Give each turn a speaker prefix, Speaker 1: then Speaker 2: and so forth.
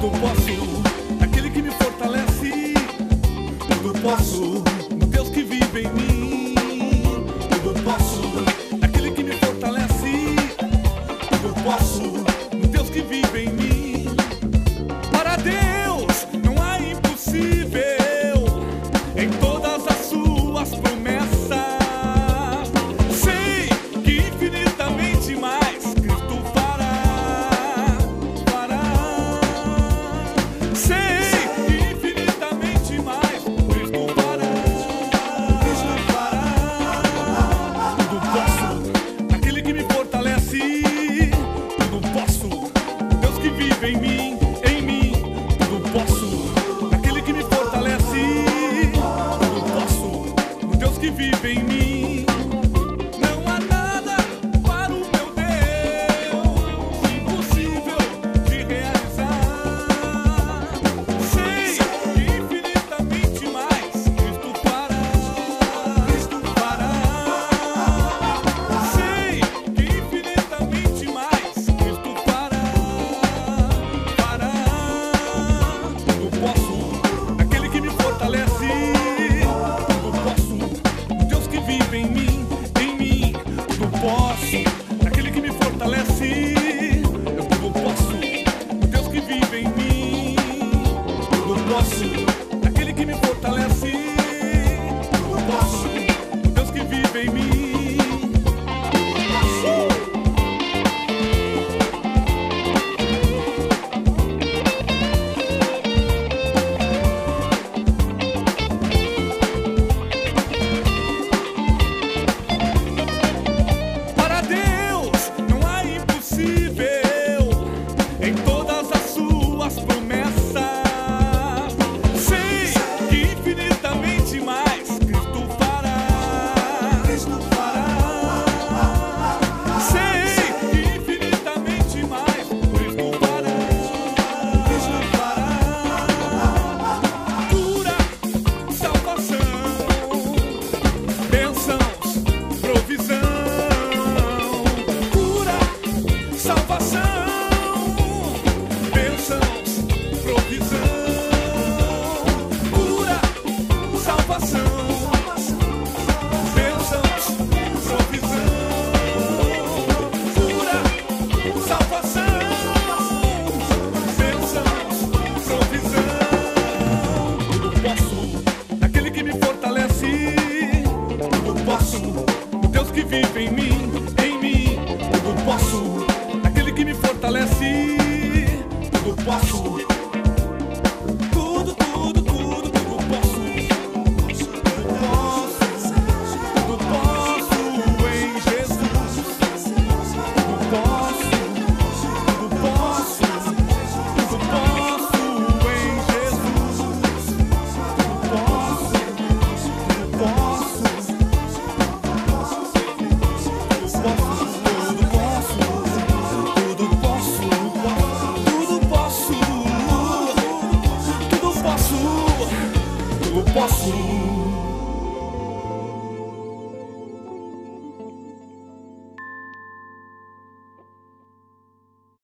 Speaker 1: tudo posso, aquele que me fortalece. Tudo posso, no Deus que vive em mim. Tudo posso, aquele que me fortalece. Tudo posso, no Deus que vive em mim. Para Deus não há impossível em todas as suas promessas. Sei que infinitamente mais Cristo fará. Sei que infinitamente mais Cristo fará. Tudo posso, aquele que me fortalece. Tudo posso, Deus que vive em mim. Tudo posso, aquele que me fortalece. Tudo posso, no Deus que vive em mim. Não há nada para o meu Deus impossível de realizar. Sei que infinitamente mais Cristo fará. Sei que infinitamente mais Cristo fará. Tudo posso, aquele que me fortalece. Tudo posso, o Deus que vive em mim. Tudo posso, aquele que me fortalece. Eu tudo posso, o Deus que vive em mim. Tudo posso, aquele que me fortalece. Tudo posso, o Deus que vive em mim. Para Deus não há impossível em todas as suas promessas. Sei que infinitamente mais Cristo fará. Sei que infinitamente mais Cristo fará. Cura, salvação, bênçãos, provisão. Cura, salvação, bênçãos, provisão. Cura, salvação, bênçãos, provisão. Cura, salvação, bênçãos, provisão. Tudo posso, aquele que me fortalece. Tudo posso, o Deus que vive em mim. Tudo posso, aquele que me fortalece. Tudo posso,